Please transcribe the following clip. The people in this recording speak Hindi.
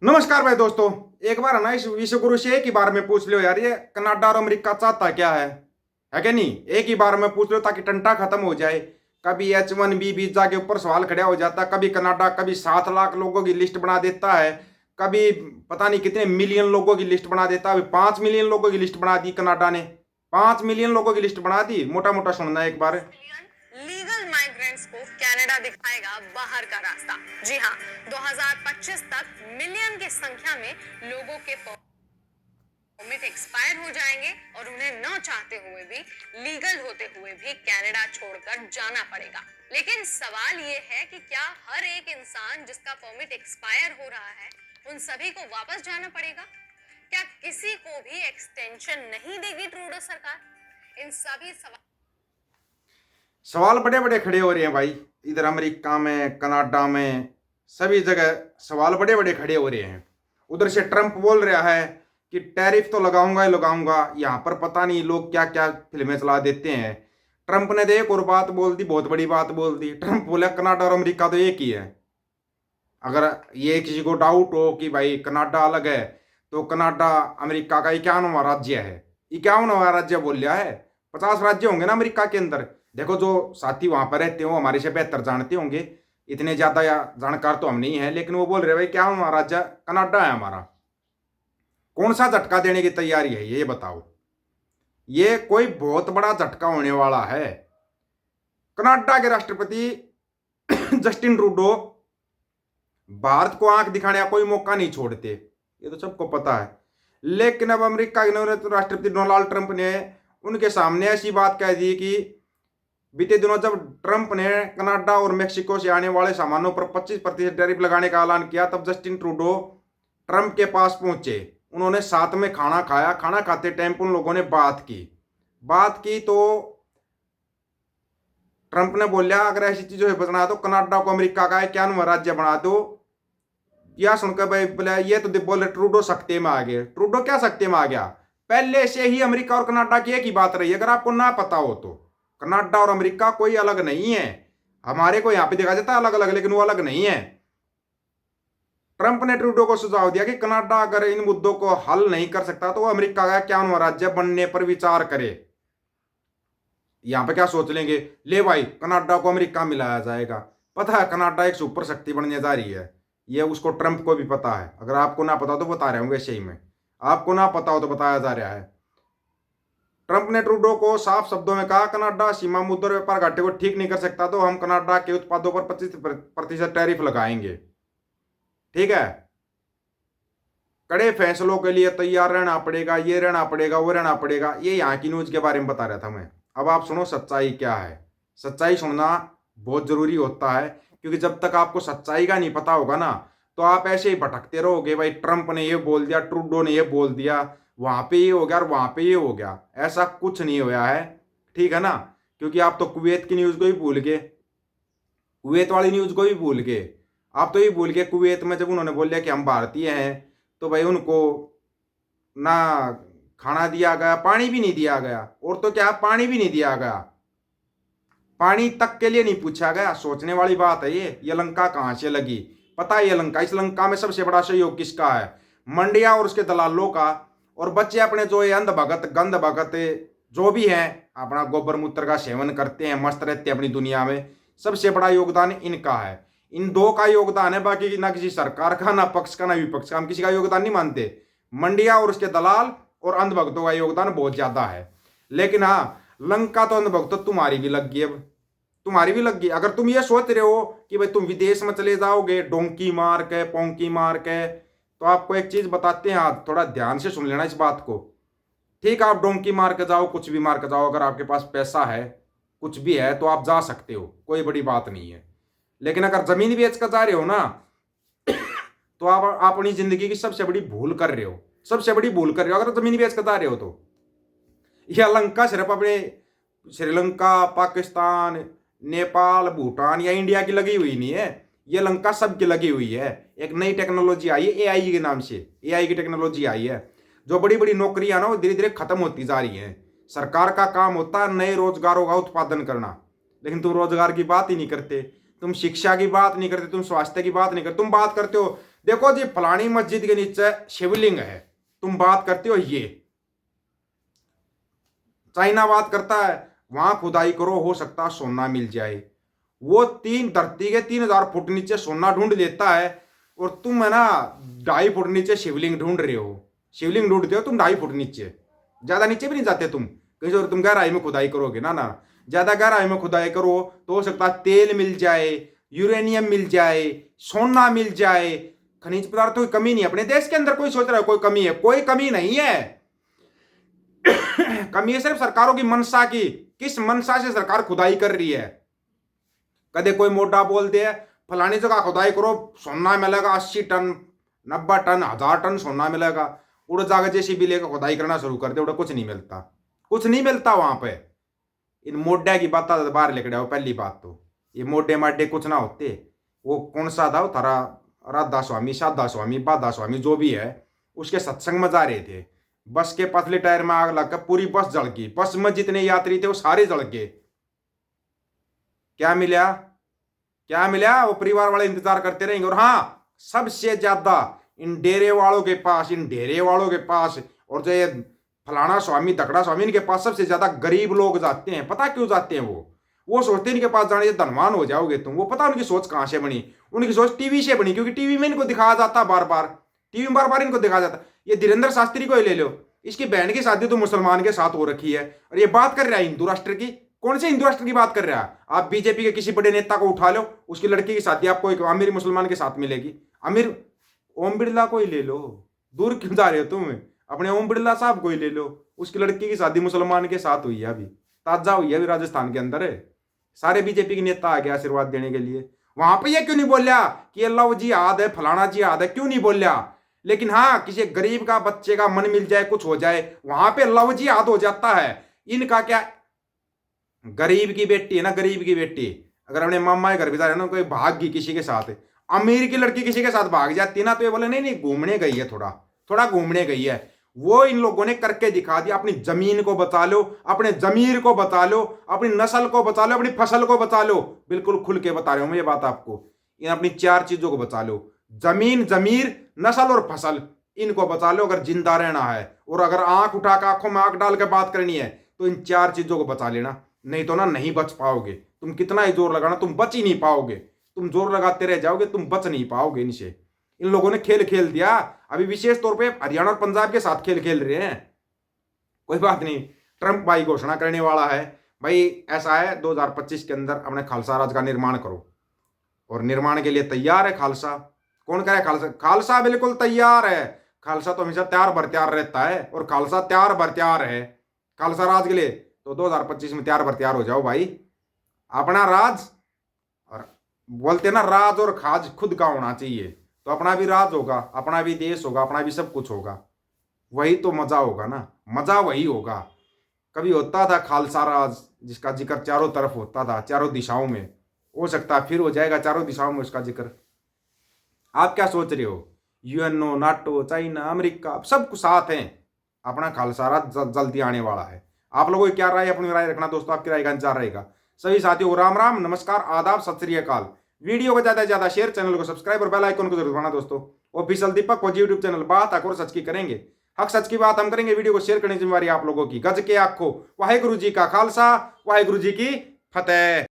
नमस्कार भाई दोस्तों। एक बार है ना इस विश्व गुरु से एक ही बार में पूछ लो यार, ये कनाडा और अमेरिका चाहता क्या है क्या नहीं? एक ही बार में पूछ लो ताकि टंटा खत्म हो जाए। कभी H1B वीजा के ऊपर सवाल खड़ा हो जाता, कभी कनाडा कभी 7 लाख लोगों की लिस्ट बना देता है, कभी पता नहीं कितने मिलियन लोगों की लिस्ट बना देता है। अभी 5 मिलियन लोगों की लिस्ट बना दी कनाडा ने, 5 मिलियन लोगों की लिस्ट बना दी। मोटा मोटा सुनना एक बार। लीगल माइग्रेंट्स को कनाडा दिखाएगा बाहर का रास्ता। जी हाँ, 2025 तक मिलियन की संख्या में लोगों के परमिट एक्सपायर हो जाएंगे और उन्हें न चाहते हुए भी, लीगल होते हुए भी कनाडा छोड़कर जाना पड़ेगा। लेकिन सवाल ये है कि क्या हर एक इंसान जिसका परमिट एक्सपायर हो रहा है उन सभी को वापस जाना पड़ेगा? क्या किसी को भी एक्सटेंशन नहीं देगी ट्रूडो सरकार? इन सभी सवाल सवाल बड़े बड़े खड़े हो रहे हैं भाई। इधर अमेरिका में, कनाडा में, सभी जगह सवाल बड़े बड़े खड़े हो रहे हैं। उधर से ट्रम्प बोल रहा है कि टैरिफ तो लगाऊंगा ही लगाऊंगा। यहाँ पर पता नहीं लोग क्या क्या फिल्में चला देते हैं। ट्रम्प ने तो एक और बात बोल दी, बहुत बड़ी बात बोल दी। ट्रम्प बोला कनाडा और अमेरिका तो एक ही है। अगर ये किसी को डाउट हो कि भाई कनाडा अलग है, तो कनाडा अमेरिका का 51वां राज्य है। 51वां राज्य बोल रहा है। 50 राज्य होंगे ना अमेरिका के अंदर। देखो जो साथी वहां पर रहते हो हमारे से बेहतर जानते होंगे, इतने ज्यादा या जानकार तो हम नहीं है, लेकिन वो बोल रहे भाई क्या हमारा राज्य कनाडा है हमारा। कौन सा झटका देने की तैयारी है ये बताओ? ये कोई बहुत बड़ा झटका होने वाला है। कनाडा के राष्ट्रपति जस्टिन ट्रूडो भारत को आंख दिखाने का कोई मौका नहीं छोड़ते, ये तो सबको पता है। लेकिन अब अमेरिका के राष्ट्रपति डोनाल्ड ट्रंप ने उनके सामने ऐसी बात कह दी कि बीते दिनों जब ट्रंप ने कनाडा और मेक्सिको से आने वाले सामानों पर 25% टैरिफ लगाने का ऐलान किया, तब जस्टिन ट्रूडो ट्रंप के पास पहुंचे। उन्होंने साथ में खाना खाया। खाना खाते टाइम उन लोगों ने बात की तो ट्रंप ने बोला अगर ऐसी चीजों से बचना है तो कनाडा को अमेरिका का 51वां राज्य बना दो। यह सुनकर भाई बोला ये तो बोले ट्रूडो सख्ते में आ गए। ट्रूडो क्या सख्ते में आ गया? पहले से ही अमेरिका और कनाडा की एक ही बात रही है, अगर आपको ना पता हो तो। कनाडा और अमेरिका कोई अलग नहीं है। हमारे को यहां पे देखा जाता है अलग अलग, लेकिन वो अलग नहीं है। ट्रंप ने ट्रूडो को सुझाव दिया कि कनाडा अगर इन मुद्दों को हल नहीं कर सकता तो वो अमेरिका का 51वां राज्य बनने पर विचार करे। यहां पे क्या सोच लेंगे, ले भाई कनाडा को अमेरिका मिलाया जाएगा। पता है कनाडा एक सुपर शक्ति बनने जा रही है। ये उसको ट्रंप को भी पता है। अगर आपको ना पता तो बता रहा हूँ, वैसे ही मैं आपको ना पता हो तो बताया जा रहा है। ट्रंप ने ट्रूडो को साफ शब्दों में कहा कनाडा सीमा मुद्दों और व्यापार घाटे को ठीक नहीं कर सकता तो हम कनाडा के उत्पादों पर 25% टैरिफ लगाएंगे। ठीक है, कड़े फैसलों के लिए तैयार रहना पड़ेगा, ये रहना पड़ेगा, वो रहना पड़ेगा। ये यहाँ की न्यूज के बारे में बता रहा था मैं। अब आप सुनो सच्चाई क्या है। सच्चाई सुनना बहुत जरूरी होता है, क्योंकि जब तक आपको सच्चाई का नहीं पता होगा ना, तो आप ऐसे ही भटकते रहोगे। भाई ट्रंप ने ये बोल दिया, ट्रूडो ने ये बोल दिया, वहां पे ये हो गया और वहां पे ये हो गया। ऐसा कुछ नहीं हुआ है, ठीक है ना? क्योंकि आप तो कुवैत की न्यूज को ही भूल गए, कुवैत वाली न्यूज को भी भूल गए। आप तो ये भूल गए कुवैत में जब उन्होंने बोल दिया कि हम भारतीय हैं, तो भाई उनको ना खाना दिया गया, पानी भी नहीं दिया गया। और तो क्या, पानी भी नहीं दिया गया, पानी तक के लिए नहीं पूछा गया। सोचने वाली बात है ये लंका कहां से लगी? पता है ये लंका, इस लंका में सबसे बड़ा सहयोग किसका है? मंडिया और उसके दलालों का। और बच्चे अपने जो ये अंध भगत गंध भगत जो भी हैं, अपना गोबर मूत्र का सेवन करते हैं, मस्त रहते हैं अपनी दुनिया में। सबसे बड़ा योगदान इनका है। इन दो का योगदान है, बाकी ना किसी सरकार का, ना पक्ष का, ना विपक्ष का। हम किसी का योगदान नहीं मानते। मंडिया और उसके दलाल और अंध भक्तों का योगदान बहुत ज्यादा है। लेकिन हाँ, लंका तो अंध भक्तों तुम्हारी भी लग गई। अब तुम्हारी भी लग गई। अगर तुम ये सोच रहे हो कि भाई तुम विदेश में चले जाओगे डोंकी मार के, पोंकी मार के, तो आपको एक चीज बताते हैं, आप थोड़ा ध्यान से सुन लेना इस बात को। ठीक है, आप डोंकी मार के जाओ, कुछ भी मार के जाओ, अगर आपके पास पैसा है, कुछ भी है, तो आप जा सकते हो, कोई बड़ी बात नहीं है। लेकिन अगर जमीन बेच कर जा रहे हो ना, तो आप अपनी जिंदगी की सबसे बड़ी भूल कर रहे हो। सबसे बड़ी भूल कर रहे हो अगर जमीन बेच कर जा रहे हो तो। यह लंका सिर्फ अपने श्रीलंका, पाकिस्तान, नेपाल, भूटान या इंडिया की लगी हुई नहीं है। ये लंका सबकी लगी हुई है। एक नई टेक्नोलॉजी आई है एआई के नाम से। एआई की टेक्नोलॉजी आई है। जो बड़ी बड़ी नौकरियां ना वो धीरे धीरे खत्म होती जा रही हैं। सरकार का काम होता है नए रोजगारों का उत्पादन करना, लेकिन तुम रोजगार की बात ही नहीं करते। तुम शिक्षा की बात नहीं करते, तुम स्वास्थ्य की बात नहीं करते। तुम बात करते हो देखो जी फलानी मस्जिद के नीचे शिवलिंग है, तुम बात करते हो ये, चाइना बात करता है वहां खुदाई करो, हो सकता है सोना मिल जाए। वो धरती के 3000 फुट नीचे सोना ढूंढ लेता है, और तुम है ना 2.5 फुट नीचे शिवलिंग ढूंढ रहे हो। शिवलिंग ढूंढते हो तुम 2.5 फुट नीचे, ज्यादा नीचे भी नहीं जाते तुम कहीं से। तुम गहराई में खुदाई करोगे ना, ज्यादा गहराई में खुदाई करो तो हो सकता है तेल मिल जाए, यूरेनियम मिल जाए, सोना मिल जाए। खनिज पदार्थों की कमी नहीं है अपने देश के अंदर। कोई सोच रहा है कोई कमी है? कोई कमी नहीं है। कमी है सिर्फ सरकारों की मनसा की। किस मनसा से सरकार खुदाई कर रही है? कदे कोई मोटा बोलते है फलानी जगह खुदाई करो सोना मिलेगा 80 टन 90 टन 1000 टन सोना मिलेगा। उड़ जाकर जेसीबी लेकर खुदाई करना शुरू कर दे, उड़ा कुछ नहीं मिलता, कुछ नहीं मिलता वहां पे। इन मोड्डा की बात बाहर लेकर आओ। पहली बात तो ये मोड्डे माड्डे कुछ ना होते। वो कौन सा था थारा राधा स्वामी, साधा स्वामी, बाधा स्वामी जो भी है, उसके सत्संग में जा रहे थे, बस के पतले टायर में आग लगकर पूरी बस जल गई। बस में जितने यात्री थे वो सारे जल गए। क्या मिला? क्या मिला? वो परिवार वाले इंतजार करते रहेंगे। और हाँ, सबसे ज्यादा इन डेरे वालों के पास, इन डेरे वालों के पास और जो ये फलाना स्वामी दकड़ा स्वामी, इनके पास सबसे ज्यादा गरीब लोग जाते हैं। पता क्यों जाते हैं? वो सोचते हैं इनके पास जाने से धनवान हो जाओगे तुम। वो पता उनकी सोच कहां से बनी? उनकी सोच टीवी से बनी, क्योंकि टीवी में इनको दिखाया जाता बार बार, टीवी में बार बार इनको दिखाया जाता। ये धीरेन्द्र शास्त्री को ही ले लो, इसकी बहन की शादी तो मुसलमान के साथ हो रखी है, और ये बात कर रहा है हिंदू राष्ट्र की। कौन से हिंदू राष्ट्र की बात कर रहा है? आप बीजेपी के किसी बड़े नेता को उठा लो, उसकी लड़की की शादी आपको एक अमीर मुसलमान के साथ मिलेगी। अमीर ओम बिरला को ही ले लो, दूर क्यों जा रहे हो तुम? अपने ओम बिरला साहब को ही ले लो, उसकी लड़की की शादी मुसलमान के साथ हुई है, अभी ताजा हुई है, अभी राजस्थान के अंदर है। सारे बीजेपी के नेता आ गया आशीर्वाद देने के लिए। वहां पे ये क्यों नहीं बोलिया कि अल्लाह जिहाद है, फलाना जिहाद है? क्यों नहीं बोलिया? लेकिन हाँ, किसी गरीब का बच्चे का मन मिल जाए, कुछ हो जाए, वहां पे अल्लाह जिहाद हो जाता है। इनका क्या? गरीब की बेटी है ना, गरीब की बेटी अगर अपने मामा के घर भी जा रहे ना, कोई भाग गई किसी के साथ, अमीर की लड़की किसी के साथ भाग जाती ना, तो ये बोले नहीं नहीं घूमने गई है, थोड़ा थोड़ा घूमने गई है। वो इन लोगों ने करके दिखा दिया। अपनी जमीन को बचा लो, अपने जमीर को बचा लो, अपनी नस्ल को बचा लो, अपनी फसल को बचा लो। बिल्कुल खुल के बता रहा हूं मैं ये बात आपको। इन अपनी 4 चीजों को बचा लो, जमीन, जमीर, नस्ल और फसल। इनको बचा लो अगर जिंदा रहना है। और अगर आंख उठाकर आंखों में आंख डाल के बात करनी है तो इन 4 चीजों को बचा लेना, नहीं तो ना नहीं बच पाओगे। तुम कितना ही जोर लगाना, तुम बच ही नहीं पाओगे। तुम जोर लगाते रह जाओगे, तुम बच नहीं पाओगे इनसे। इन लोगों ने खेल खेल दिया। अभी विशेष तौर पे हरियाणा और पंजाब के साथ खेल खेल रहे हैं। कोई बात नहीं, ट्रंप भाई घोषणा करने वाला है भाई ऐसा है 2025 के अंदर अपने खालसा राज का निर्माण करो, और निर्माण के लिए तैयार है खालसा। कौन करे? खालसा। खालसा बिल्कुल तैयार है। खालसा तो हमेशा तैयार बर तैयार रहता है, और खालसा तैयार बर तैयार है खालसा राज के लिए। तो 2025 में तैयार बर तैयार हो जाओ भाई। अपना राज, और बोलते ना राज और खाज खुद का होना चाहिए, तो अपना भी राज होगा, अपना भी देश होगा, अपना भी सब कुछ होगा। वही तो मजा होगा ना, मजा वही होगा। कभी होता था खालसा राज जिसका जिक्र चारों तरफ होता था, चारों दिशाओं में। हो सकता है फिर हो जाएगा चारों दिशाओं में उसका जिक्र। आप क्या सोच रहे हो? यूएनओ, नाटो, चाइना, अमेरिका सब कुछ साथ हैं। अपना खालसा राज जल्दी आने वाला है। आप लोगों की क्या राय? अपनी राय रखना दोस्तों, आपकी राय का इंतजार रहेगा। सभी साथियों को राम राम, नमस्कार, आदाब, सत श्री अकाल। वीडियो को ज्यादा से ज्यादा शेयर, चैनल को सब्सक्राइब और बेल आइकन को जरूर दबाना दोस्तों। ऑफिशियल दीपक फौजी यूट्यूब चैनल, बात हक और सच की करेंगे, हक सच की बात हम करेंगे। वीडियो को शेयर करने की जिम्मेवारी आप लोगों की। गज के आखो वाहेगुरु जी का खालसा, वाहेगुरु जी की फतेह।